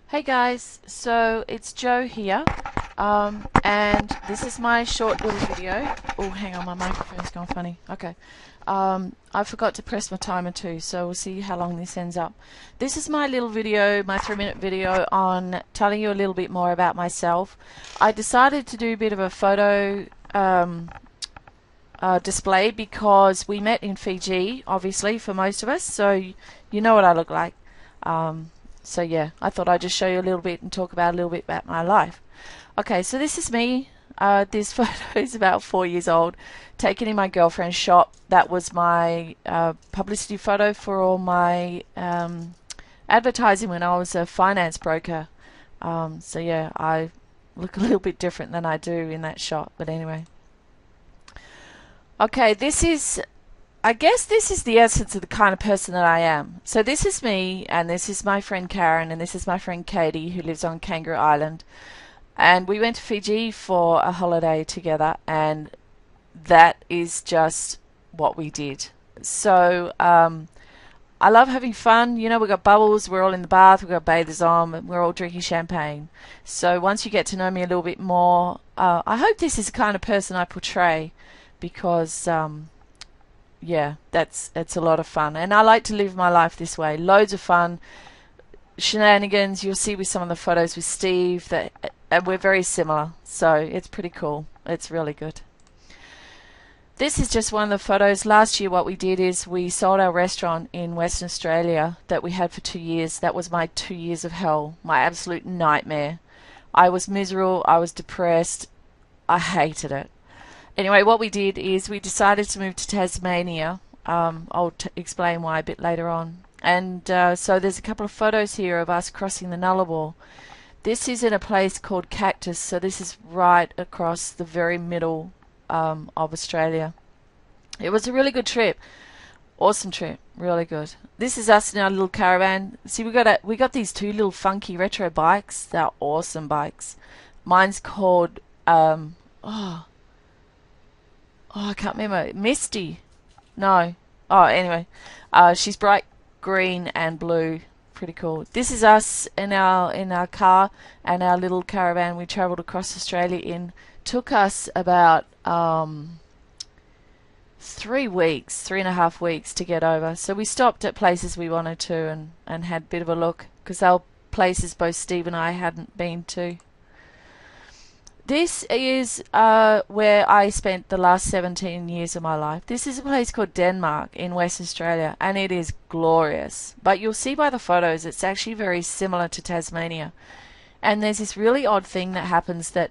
Hey guys, so it's Joe here, and this is my short little video. Oh, hang on, my microphone's gone funny. Okay, I forgot to press my timer too, so we'll see how long this ends up. This is my little video, my 3-minute video on telling you a little bit more about myself. I decided to do a bit of a photo display because we met in Fiji, obviously, for most of us, so you know what I look like. So yeah, I thought I'd just show you a little bit and talk about a little bit about my life. Okay, so this is me. This photo is about 4 years old, taken in my girlfriend's shop. That was my publicity photo for all my advertising when I was a finance broker. So yeah, I look a little bit different than I do in that shot, but anyway. Okay, I guess this is the essence of the kind of person that I am. So this is me, and this is my friend Karen, and this is my friend Katie, who lives on Kangaroo Island. And we went to Fiji for a holiday together, and that is just what we did. So I love having fun. You know, we've got bubbles, we're all in the bath, we've got bathers on, and we're all drinking champagne. So once you get to know me a little bit more, I hope this is the kind of person I portray, because yeah, it's a lot of fun, and I like to live my life this way. Loads of fun, shenanigans. You'll see with some of the photos with Steve that and we're very similar, so it's pretty cool. It's really good. This is just one of the photos. Last year what we did is we sold our restaurant in Western Australia that we had for 2 years. That was my 2 years of hell, my absolute nightmare. I was miserable, I was depressed, I hated it. Anyway, what we did is we decided to move to Tasmania. I'll explain why a bit later on. And so there's a couple of photos here of us crossing the Nullarbor. This is in a place called Cactus, so this is right across the very middle of Australia. It was a really good trip. Awesome trip, really good. This is us in our little caravan. See, we got these two little funky retro bikes. They're awesome bikes. Mine's called I can't remember. Misty. No. Oh, anyway. She's bright green and blue. Pretty cool. This is us in our car and our little caravan we travelled across Australia in. Took us about 3 weeks, 3.5 weeks to get over. So we stopped at places we wanted to and had a bit of a look, because they were places both Steve and I hadn't been to. This is where I spent the last 17 years of my life. This is a place called Denmark in West Australia, and it is glorious. But you'll see by the photos it's actually very similar to Tasmania. And there's this really odd thing that happens, that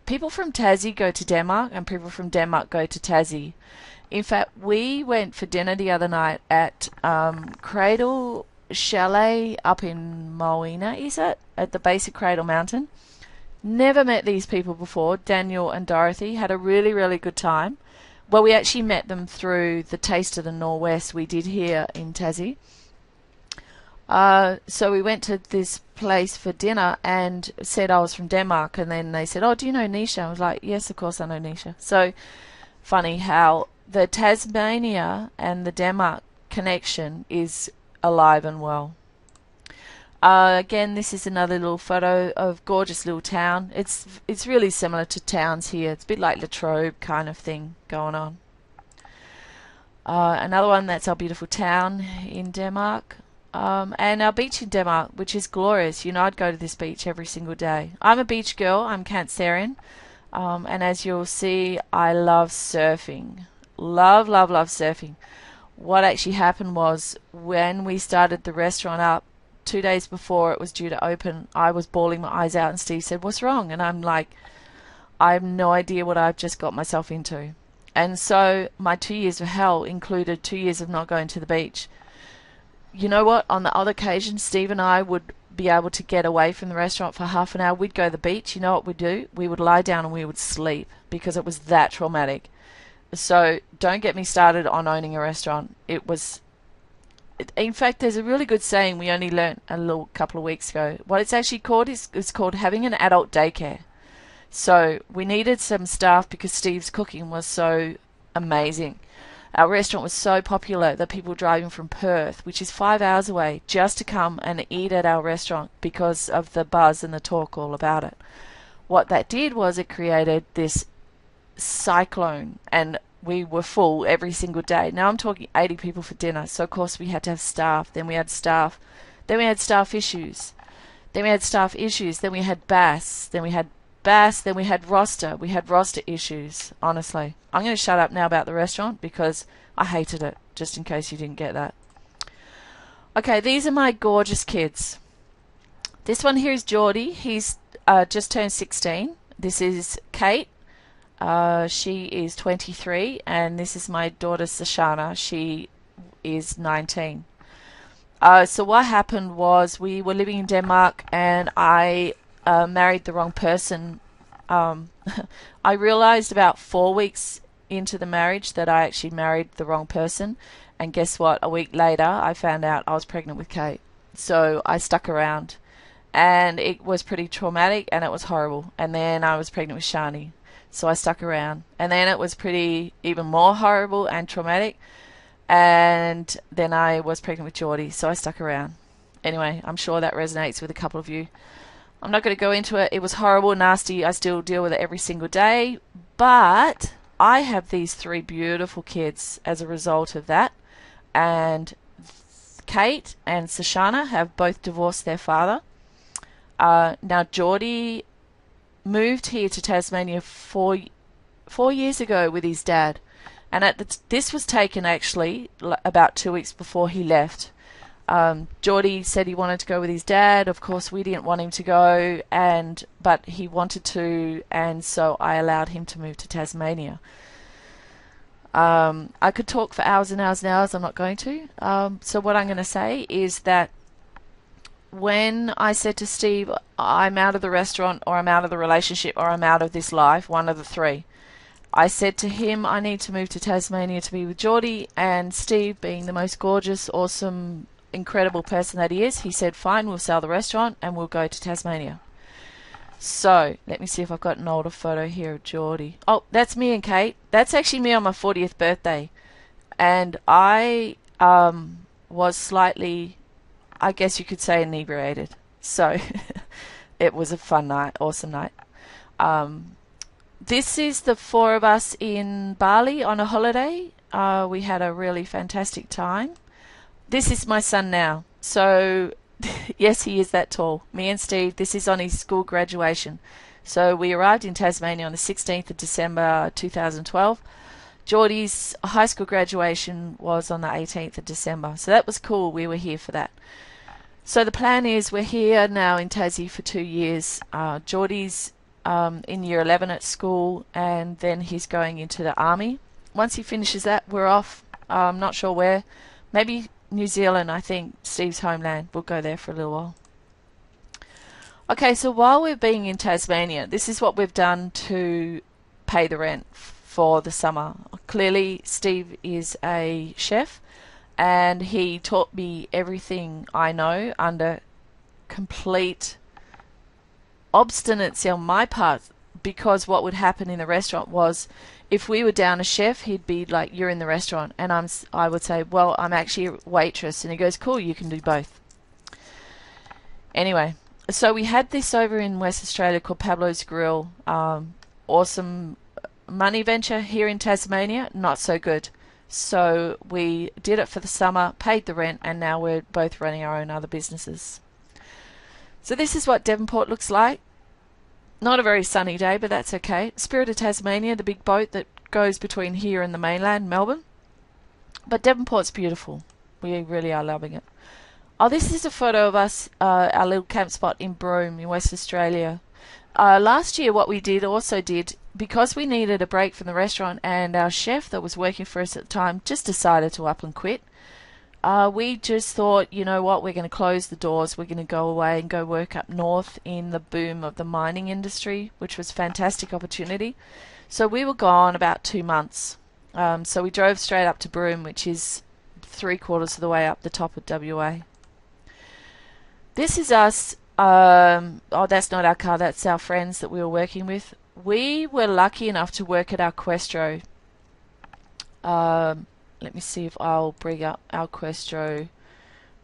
people from Tassie go to Denmark and people from Denmark go to Tassie. In fact, we went for dinner the other night at Cradle Chalet up in Moena, is it? At the base of Cradle Mountain. Never met these people before. Daniel and Dorothy had a really, really good time. Well, we actually met them through the Taste of the Norwest we did here in Tassie. So we went to this place for dinner and said I was from Denmark, and then they said, "Oh, do you know Nisha?" I was like, "Yes, of course I know Nisha." So funny how the Tasmania and the Denmark connection is alive and well. Again, this is another little photo of gorgeous little town. It's really similar to towns here. It's a bit like Latrobe kind of thing going on. Another one, that's our beautiful town in Denmark. And our beach in Denmark, which is glorious. You know, I'd go to this beach every single day. I'm a beach girl. I'm Cancerian. And as you'll see, I love surfing. Love, love, love surfing. What actually happened was, when we started the restaurant up, 2 days before it was due to open, I was bawling my eyes out, and Steve said, "What's wrong?" And I'm like, I have no idea what I've just got myself into. And so my 2 years of hell included 2 years of not going to the beach. You know what? On the other occasion, Steve and I would be able to get away from the restaurant for half an hour. We'd go to the beach. You know what we'd do? We would lie down and we would sleep, because it was that traumatic. So don't get me started on owning a restaurant. It was... In fact, there's a really good saying we only learnt a little couple of weeks ago. What it's actually called is it's called having an adult daycare. So we needed some staff because Steve's cooking was so amazing. Our restaurant was so popular that people driving from Perth, which is 5 hours away, just to come and eat at our restaurant because of the buzz and the talk all about it. What that did was it created this cyclone, and we were full every single day. Now I'm talking 80 people for dinner, so of course we had to have staff. Then we had staff. Then we had staff issues. Then we had staff issues. Then we had bass. Then we had bass. Then we had roster. We had roster issues, honestly. I'm going to shut up now about the restaurant because I hated it, just in case you didn't get that. Okay, these are my gorgeous kids. This one here is Geordie. He's just turned 16. This is Kate. She is 23, and this is my daughter Sashana. She is 19. So what happened was we were living in Denmark, and I married the wrong person. I realized about 4 weeks into the marriage that I actually married the wrong person, and guess what? A week later, I found out I was pregnant with Kate. So I stuck around, and it was pretty traumatic, and it was horrible. And then I was pregnant with Shani. So I stuck around. And then it was pretty even more horrible and traumatic. And then I was pregnant with Geordie, so I stuck around. Anyway, I'm sure that resonates with a couple of you. I'm not going to go into it. It was horrible, nasty. I still deal with it every single day. But I have these 3 beautiful kids as a result of that. And Kate and Sashana have both divorced their father. Now Geordie moved here to Tasmania 4 years ago with his dad, and this was taken actually about 2 weeks before he left. Geordie said he wanted to go with his dad. Of course, we didn't want him to go, but he wanted to, and so I allowed him to move to Tasmania. I could talk for hours and hours and hours. I'm not going to. So what I'm going to say is that when I said to Steve, I'm out of the restaurant, or I'm out of the relationship, or I'm out of this life, one of the 3, I said to him, I need to move to Tasmania to be with Geordie, and Steve, being the most gorgeous, awesome, incredible person that he is, he said, fine, we'll sell the restaurant and we'll go to Tasmania. So, let me see if I've got an older photo here of Geordie. Oh, that's me and Kate. That's actually me on my 40th birthday. And I was slightly, I guess you could say, inebriated. So, it was a fun night, awesome night. This is the 4 of us in Bali on a holiday. We had a really fantastic time. This is my son now. So, yes, he is that tall. Me and Steve, this is on his school graduation. So we arrived in Tasmania on the 16th of December 2012. Geordie's high school graduation was on the 18th of December. So that was cool. We were here for that. So the plan is we're here now in Tassie for 2 years. Geordie's in year 11 at school, and then he's going into the army. Once he finishes that, we're off. I'm not sure where. Maybe New Zealand, I think, Steve's homeland. We'll go there for a little while. Okay, so while we're being in Tasmania, this is what we've done to pay the rent for the summer. Clearly, Steve is a chef, and he taught me everything I know under complete obstinacy on my part, because what would happen in the restaurant was, if we were down a chef, he'd be like, you're in the restaurant, and I would say, well, I'm actually a waitress, and he goes, cool, you can do both. Anyway, so we had this over in West Australia called Pablo's Grill. Awesome money venture. Here in Tasmania, not so good. So we did it for the summer, paid the rent, and now we're both running our own other businesses. So this is what Devonport looks like. Not a very sunny day, but that's okay. Spirit of Tasmania, the big boat that goes between here and the mainland, Melbourne. But Devonport's beautiful. We really are loving it. Oh, this is a photo of us, our little camp spot in Broome in West Australia. Last year what we also did, because we needed a break from the restaurant, and our chef that was working for us at the time just decided to up and quit. We just thought, you know what, we're going to close the doors, we're going to go away and go work up north in the boom of the mining industry, which was a fantastic opportunity. So we were gone about 2 months. So we drove straight up to Broome, which is 3/4 of the way up the top of WA. This is us. Oh, that's not our car, that's our friends that we were working with. We were lucky enough to work at our Questro Let me see if I'll bring up Alquestro,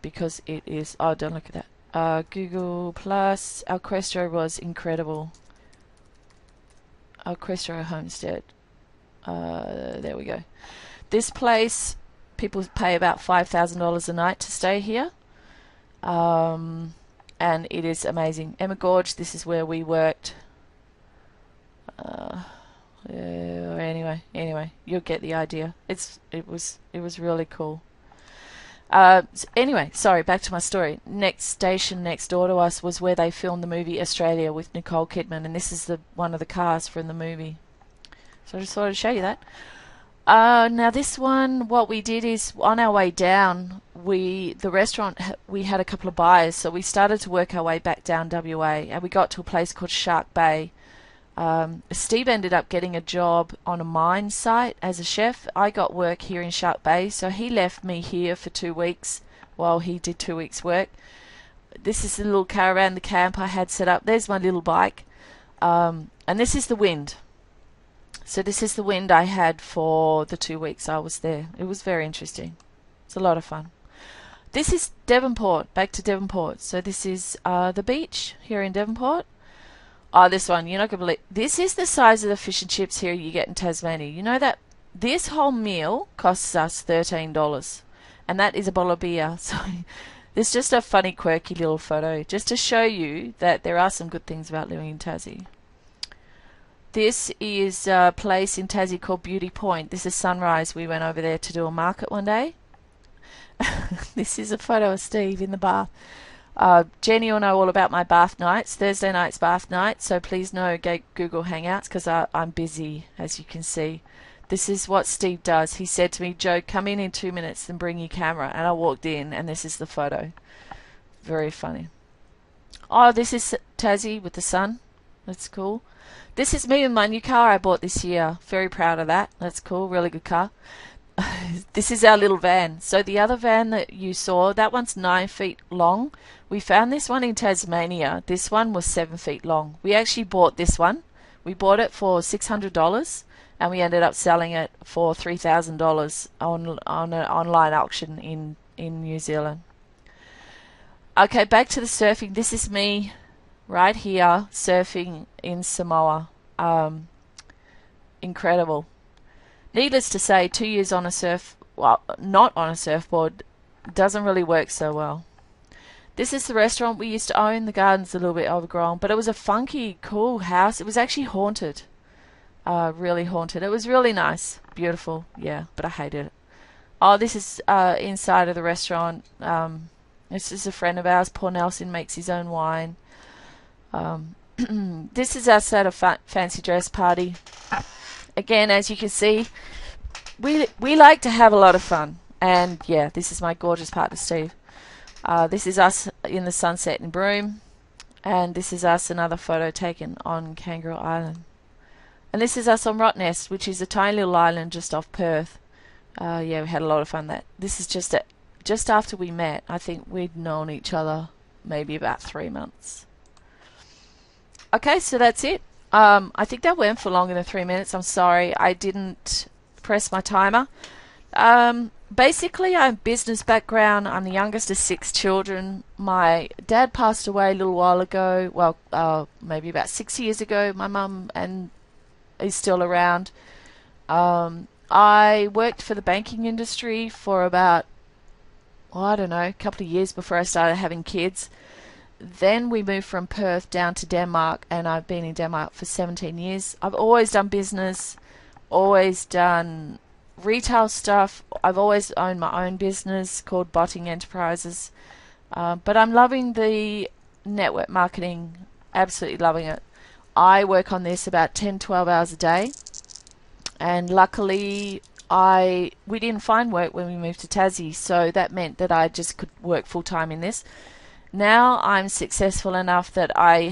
because it is, oh, don't look at that. Google Plus, Alquestro was incredible. Alquestro Homestead. There we go. This place, people pay about $5,000 a night to stay here. And it is amazing. Emma Gorge, this is where we worked. Anyway, you'll get the idea. It was really cool. Anyway, sorry, back to my story. Next station next door to us was where they filmed the movie Australia with Nicole Kidman, and this is one of the cars from the movie. So I just thought I'd show you that. Now this one, what we did is on our way down, the restaurant, we had a couple of buyers, so we started to work our way back down WA, and we got to a place called Shark Bay. Steve ended up getting a job on a mine site as a chef. I got work here in Shark Bay, so he left me here for 2 weeks while he did 2 weeks' work. This is the little caravan, the camp I had set up. There's my little bike. And this is the wind. So this is the wind I had for the 2 weeks I was there. It was very interesting. It's a lot of fun. This is Devonport, back to Devonport. So this is the beach here in Devonport. Oh, this one, you're not going to believe. This is the size of the fish and chips here you get in Tasmania. You know that this whole meal costs us $13. And that is a bottle of beer. So it's just a funny, quirky little photo, just to show you that there are some good things about living in Tassie. This is a place in Tassie called Beauty Point. This is Sunrise. We went over there to do a market one day. This is a photo of Steve in the bath. Jenny will know all about my bath nights. Thursday night's bath night, so please no Google Hangouts, because I'm busy, as you can see. This is what Steve does. He said to me, "Joe, come in 2 minutes and bring your camera." And I walked in, and this is the photo. Very funny. Oh, this is Tassie with the sun. That's cool. This is me with my new car I bought this year. Very proud of that. That's cool. Really good car. This is our little van. So the other van that you saw, that one's 9 feet long. We found this one in Tasmania. This one was 7 feet long. We actually bought this one. We bought it for $600, and we ended up selling it for $3,000 on an online auction in New Zealand. Okay, back to the surfing. This is me right here surfing in Samoa. Incredible. Needless to say, 2 years on not on a surfboard doesn't really work so well. This is the restaurant we used to own. The garden's a little bit overgrown, but it was a funky, cool house. It was actually haunted. Really haunted. It was really nice. Beautiful, yeah, but I hated it. Oh, this is inside of the restaurant. This is a friend of ours. Paul Nelson makes his own wine. This is us at a fancy dress party. Again, as you can see, we like to have a lot of fun. And yeah, this is my gorgeous partner, Steve. This is us in the sunset in Broome. And this is us, another photo taken on Kangaroo Island. And this is us on Rottnest, which is a tiny little island just off Perth. Yeah, we had a lot of fun. This is just after we met. I think we'd known each other maybe about 3 months. Okay, so that's it. I think that went for longer than 3 minutes. I'm sorry, I didn't press my timer. Basically, I have business background. I'm the youngest of 6 children. My dad passed away a little while ago. Well, maybe about 6 years ago. My mum is still around. I worked for the banking industry for about, I don't know, a couple of years before I started having kids. Then we moved from Perth down to Denmark, and I've been in Denmark for 17 years. I've always done business, always done retail stuff. I've always owned my own business called Botting Enterprises. But I'm loving the network marketing, absolutely loving it. I work on this about 10-12 hours a day, and luckily we didn't find work when we moved to Tassie, so that meant that I just could work full-time in this. Now I'm successful enough that I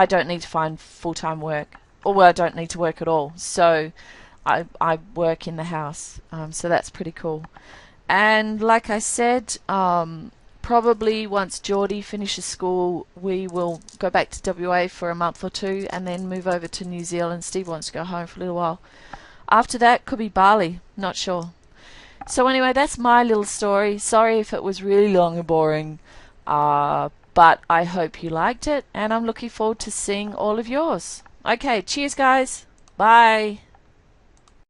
don't need to find full-time work, or I don't need to work at all. So I work in the house, so that's pretty cool. And like I said, probably once Geordie finishes school, we will go back to WA for a month or two, and then move over to New Zealand. Steve wants to go home for a little while. After that, could be Bali, not sure. So anyway, that's my little story. Sorry if it was really long and boring, but I hope you liked it, and I'm looking forward to seeing all of yours. Okay, cheers guys. Bye.